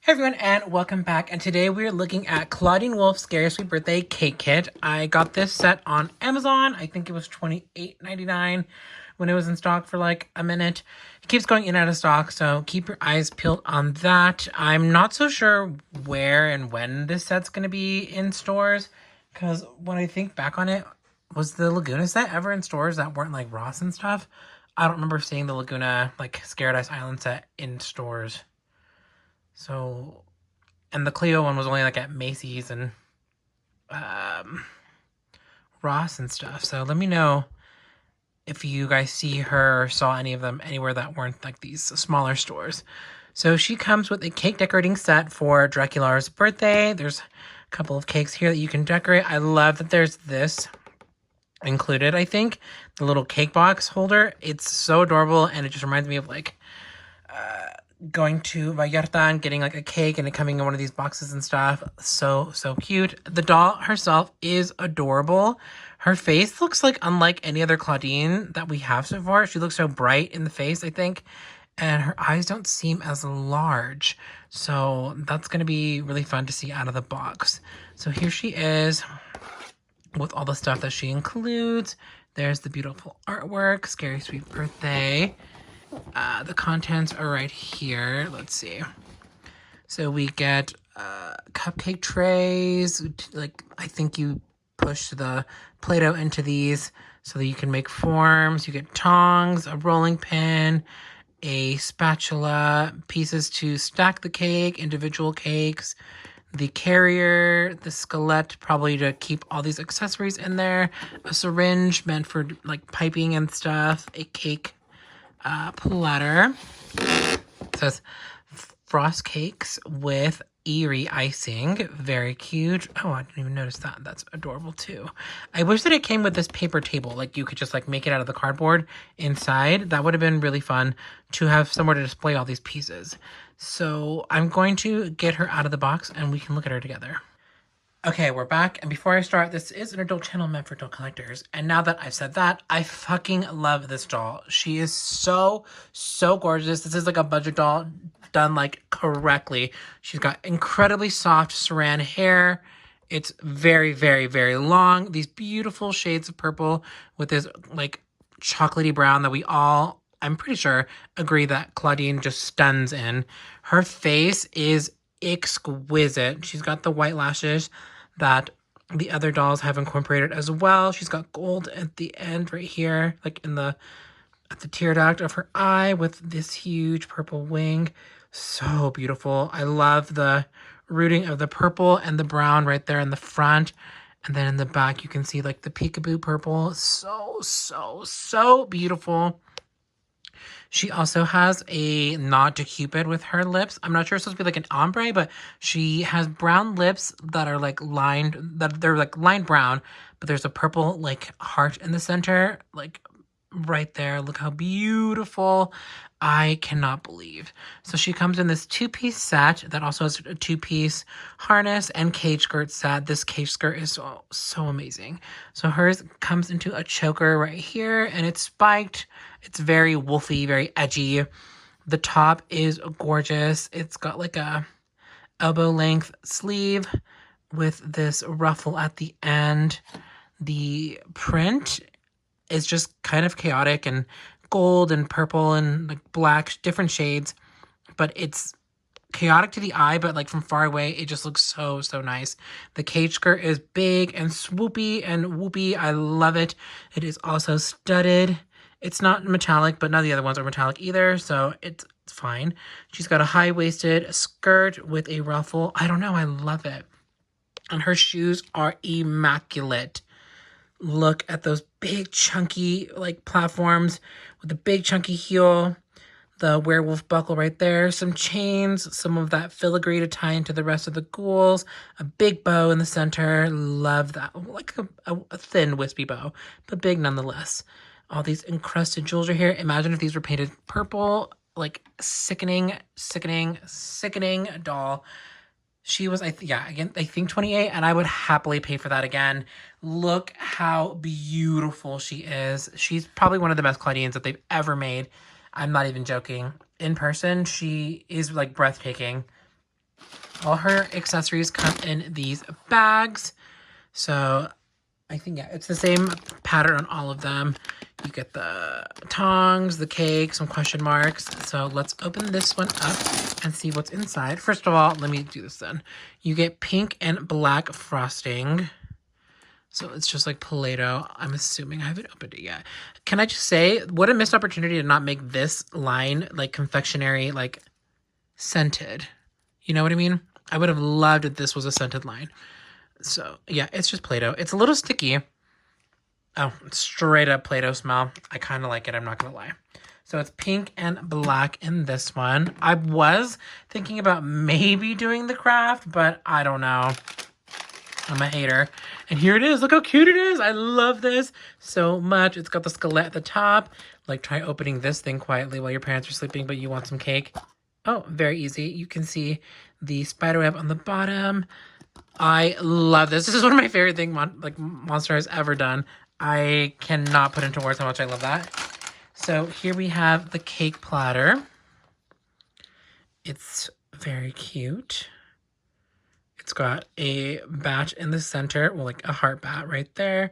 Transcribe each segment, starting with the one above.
Hey everyone, and welcome back. And today we're looking at Clawdeen Wolf's Scary Sweet Birthday Cake Kit. I got this set on Amazon. I think it was $28.99 when it was in stock for like a minute. It keeps going in and out of stock, so keep your eyes peeled on that. I'm not so sure where and when this set's going to be in stores, because when I think back on it, was the Laguna set ever in stores that weren't like Ross and stuff? I don't remember seeing the Laguna, like Scared Ice Island set in stores. So, and the Cleo one was only like at Macy's and Ross and stuff. So let me know if you guys see her or saw any of them anywhere that weren't like these smaller stores. So she comes with a cake decorating set for Dracula's birthday. There's a couple of cakes here that you can decorate. I love that there's this included, I think. The little cake box holder. It's so adorable, and it just reminds me of like going to Vallarta and getting like a cake and it coming in one of these boxes and stuff. So cute. The doll herself is adorable. Her face looks like unlike any other Clawdeen that we have so far. She looks so bright in the face, I think. And her eyes don't seem as large. So that's going to be really fun to see out of the box. So here she is with all the stuff that she includes. There's the beautiful artwork, Scary Sweet Birthday. The contents are right here. Let's see. So we get cupcake trays. Like, I think you push the Play-Doh into these so that you can make forms. You get tongs, a rolling pin, a spatula, pieces to stack the cake, individual cakes, the carrier, the skillet, probably to keep all these accessories in there, a syringe meant for like piping and stuff, a cake platter. It says frost cakes with eerie icing. Very cute. Oh, I didn't even notice that. That's adorable too. I wish that it came with this paper table. Like you could just like make it out of the cardboard inside. That would have been really fun to have somewhere to display all these pieces. So I'm going to get her out of the box and we can look at her together. Okay, we're back, and before I start, this is an adult channel meant for adult collectors, and now that I've said that, I fucking love this doll. She is so gorgeous. This is like a budget doll done like correctly. She's got incredibly soft saran hair. It's very long. These beautiful shades of purple with this like chocolatey brown that we all, I'm pretty sure, agree that Clawdeen just stuns in. Her face is exquisite. She's got the white lashes that the other dolls have incorporated as well. She's got gold at the end right here, like in the at the tear duct of her eye with this huge purple wing. So beautiful. I love the rooting of the purple and the brown right there in the front. And then in the back, you can see like the peekaboo purple. So beautiful. She also has a nod to Cupid with her lips. I'm not sure it's supposed to be like an ombre, but she has brown lips that are like lined, that they're like lined brown, but there's a purple like heart in the center, like right there. Look how beautiful. I cannot believe. So she comes in this two-piece set that also has a two-piece harness and cage skirt set. This cage skirt is so amazing. So hers comes into a choker right here, and it's spiked. It's very wolfy, very edgy. The top is gorgeous. It's got like a elbow length sleeve with this ruffle at the end. The print is just kind of chaotic and gold and purple and like black, different shades, but it's chaotic to the eye, but like from far away, it just looks so nice. The cage skirt is big and swoopy and whoopy. I love it. It is also studded. It's not metallic, but none of the other ones are metallic either, so it's fine. She's got a high-waisted skirt with a ruffle. I don't know, I love it. And her shoes are immaculate. Look at those big chunky like platforms with the big chunky heel, the werewolf buckle right there, some chains, some of that filigree to tie into the rest of the ghouls, a big bow in the center. Love that. Like a thin wispy bow, but big nonetheless. All these encrusted jewels are here. Imagine if these were painted purple. Like sickening doll. She was, again, I think 28, and I would happily pay for that again. Look how beautiful she is. She's probably one of the best Clawdeens that they've ever made. I'm not even joking. In person, she is, like, breathtaking. All her accessories come in these bags. So I think, yeah, it's the same pattern on all of them. You get the tongs, the cake, some question marks. So let's open this one up and see what's inside. First of all, let me do this then. You get pink and black frosting. So it's just like Play-Doh. I'm assuming. I haven't opened it yet. Can I just say, what a missed opportunity to not make this line like confectionery, like scented. You know what I mean? I would have loved if this was a scented line. So yeah, it's just Play-Doh. It's a little sticky. Oh, straight up Play-Doh smell. I kind of like it, I'm not going to lie. So it's pink and black in this one. I was thinking about maybe doing the craft, but I don't know. I'm a hater. And here it is. Look how cute it is. I love this so much. It's got the skeleton at the top. Like, try opening this thing quietly while your parents are sleeping, but you want some cake. Oh, very easy. You can see the spider web on the bottom. I love this. This is one of my favorite things Monster has ever done. I cannot put into words how much I love that. So here we have the cake platter. It's very cute. It's got a bat in the center, well, like a heart bat right there.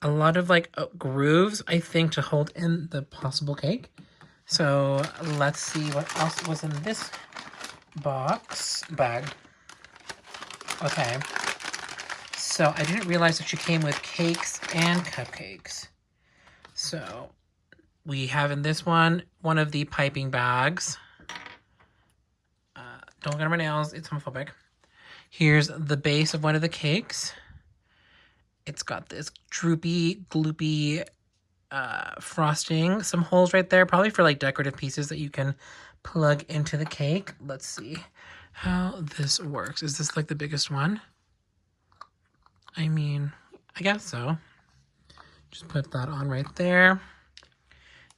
A lot of like grooves, I think, to hold in the possible cake. So let's see what else was in this bag. Okay. So I didn't realize that she came with cakes and cupcakes. So we have in this one of the piping bags. Don't look at my nails, it's homophobic. Here's the base of one of the cakes. It's got this droopy, gloopy frosting. Some holes right there, probably for like decorative pieces that you can plug into the cake. Let's see how this works. Is this like the biggest one? I mean, I guess so. Just put that on right there.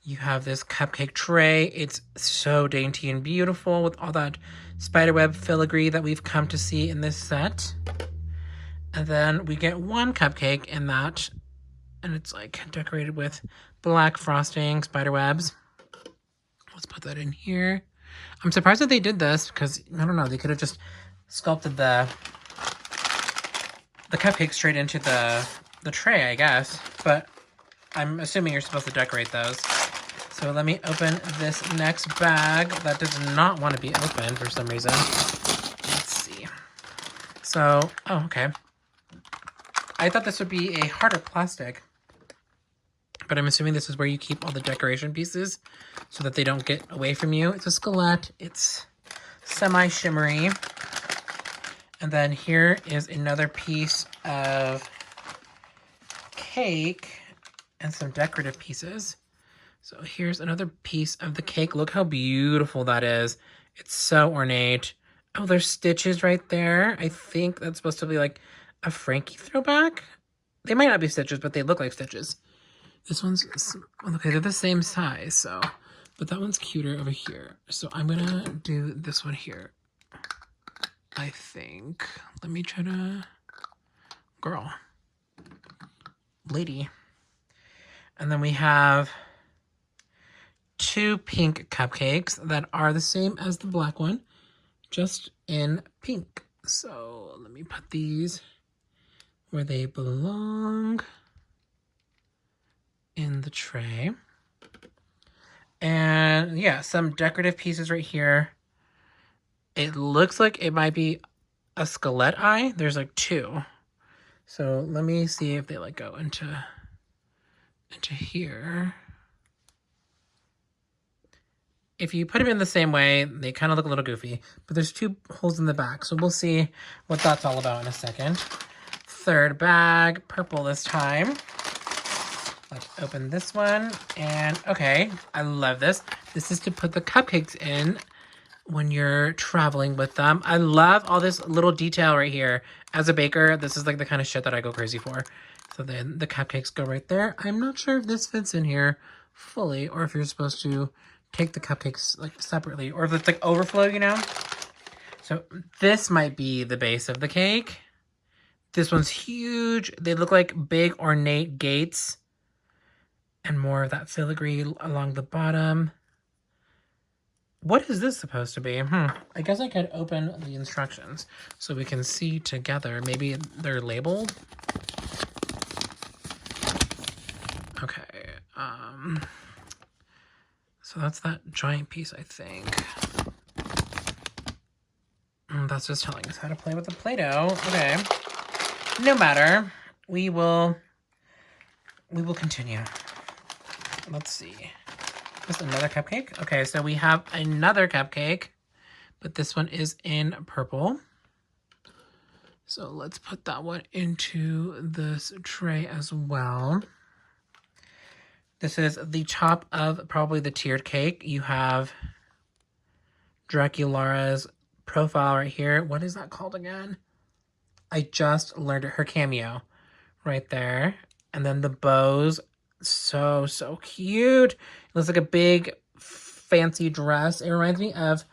You have this cupcake tray. It's so dainty and beautiful with all that spiderweb filigree that we've come to see in this set. And then we get one cupcake in that, and it's like decorated with black frosting, spiderwebs. Let's put that in here. I'm surprised that they did this because, I don't know, they could have just sculpted the cupcake straight into the tray, I guess. But I'm assuming you're supposed to decorate those. So let me open this next bag that does not want to be opened for some reason. Let's see. So, oh, okay. I thought this would be a harder plastic, but I'm assuming this is where you keep all the decoration pieces so that they don't get away from you. It's a skelet. It's semi-shimmery. And then here is another piece of cake and some decorative pieces. So here's another piece of the cake. Look how beautiful that is. It's so ornate. Oh, there's stitches right there. I think that's supposed to be like a Frankie throwback. They might not be stitches, but they look like stitches. This one's, okay, they're the same size, so, but that one's cuter over here. So I'm gonna do this one here. I think. Let me try to, girl, lady. And then we have two pink cupcakes that are the same as the black one, just in pink. So let me put these where they belong in the tray. And yeah, some decorative pieces right here. It looks like it might be a skeleton eye. There's like two. So let me see if they like go into here. If you put them in the same way, they kind of look a little goofy, but there's two holes in the back. So we'll see what that's all about in a second. Third bag, purple this time. Let's open this one. And okay, I love this. This is to put the cupcakes in when you're traveling with them. I love all this little detail right here. As a baker, this is like the kind of shit that I go crazy for. So then the cupcakes go right there. I'm not sure if this fits in here fully or if you're supposed to take the cupcakes like separately or if it's like overflow, you know? So this might be the base of the cake. This one's huge. They look like big ornate gates and more of that filigree along the bottom. What is this supposed to be? I guess I could open the instructions so we can see together. Maybe they're labeled. Okay. So that's that giant piece, I think. That's just telling us how to play with the Play-Doh. Okay. No matter. We will continue. Let's see. Just another cupcake. Okay, so we have another cupcake, but this one is in purple. So let's put that one into this tray as well. This is the top of probably the tiered cake. You have Draculaura's profile right here. What is that called again? I just learned it. Her cameo right there. And then the bows. So cute. It looks like a big fancy dress. It reminds me of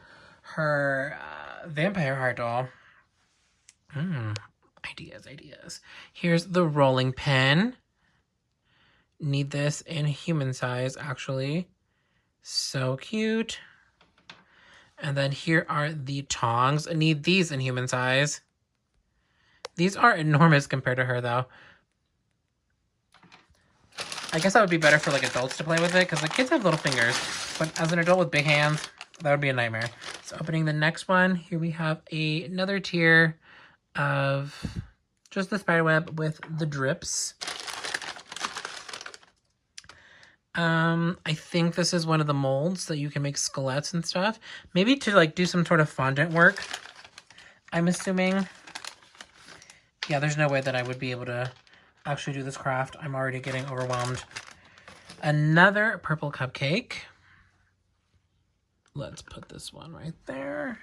her vampire heart doll. Ideas. Here's the rolling pin. Need this in human size, actually. So cute. And then here are the tongs. I need these in human size. These are enormous compared to her, though. I guess that would be better for, like, adults to play with it, because the kids have little fingers. But as an adult with big hands, that would be a nightmare. So opening the next one, here we have another tier of just the spiderweb with the drips. I think this is one of the molds that you can make skeletts and stuff. Maybe to, like, do some sort of fondant work, I'm assuming. Yeah, there's no way that I would be able to actually do this craft. I'm already getting overwhelmed. Another purple cupcake. Let's put this one right there.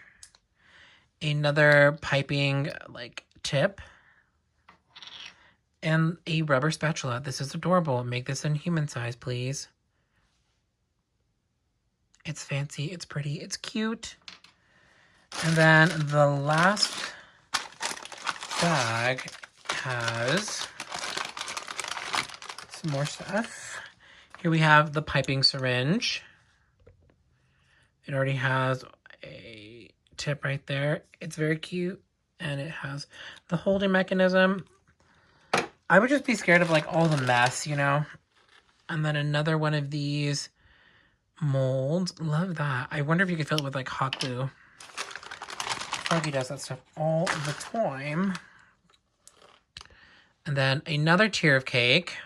Another piping, like, tip. And a rubber spatula. This is adorable. Make this in human size, please. It's fancy, it's pretty, it's cute. And then the last bag has some more stuff. Here we have the piping syringe. It already has a tip right there. It's very cute, and it has the holding mechanism. I would just be scared of, like, all the mess, you know? And then another one of these molds. Love that. I wonder if you could fill it with, like, hot glue. Froggy does that stuff all the time. And then another tier of cake.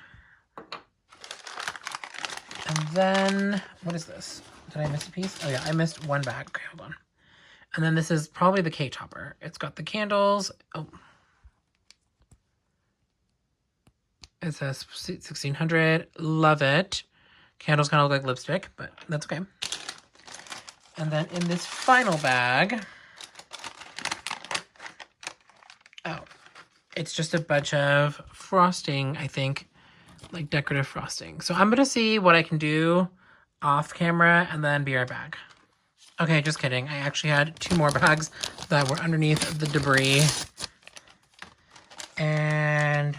And then, what is this? Did I miss a piece? Oh yeah, I missed one bag. Okay, hold on. And then this is probably the cake topper. It's got the candles. Oh. It says 1600. Love it. Candles kind of look like lipstick, but that's okay. And then in this final bag, oh, it's just a bunch of frosting, I think, like decorative frosting. So I'm going to see what I can do off camera and then be right back. Okay, just kidding. I actually had 2 more bags that were underneath the debris. And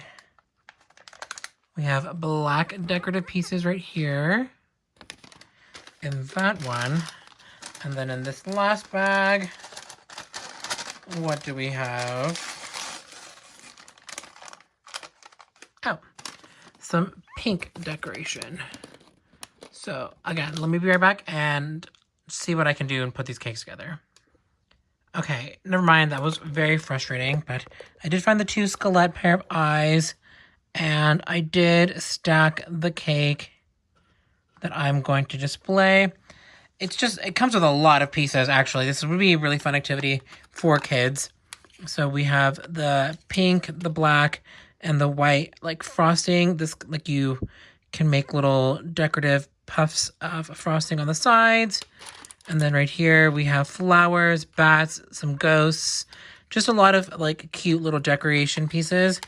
we have black decorative pieces right here. In that one. And then in this last bag, what do we have? Oh, some pink decoration. So again, let me be right back and see what I can do and put these cakes together. Okay, never mind. That was very frustrating, but I did find the 2 skelet pair of eyes. And I did stack the cake that I'm going to display. It comes with a lot of pieces, actually. This would be a really fun activity for kids. So we have the pink, the black, and the white, like, frosting. This, like, you can make little decorative puffs of frosting on the sides. And then right here we have flowers, bats, some ghosts. Just a lot of, like, cute little decoration pieces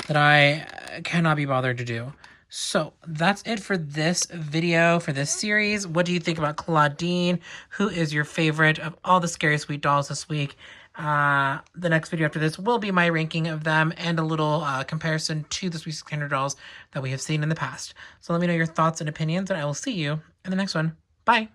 that I cannot be bothered to do. So that's it for this video, for this series. What do you think about Clawdeen? Who is your favorite of all the Scary Sweet dolls this week? The next video after this will be my ranking of them and a little comparison to the Sweet 1600 dolls that we have seen in the past. So let me know your thoughts and opinions, and I will see you in the next one. Bye!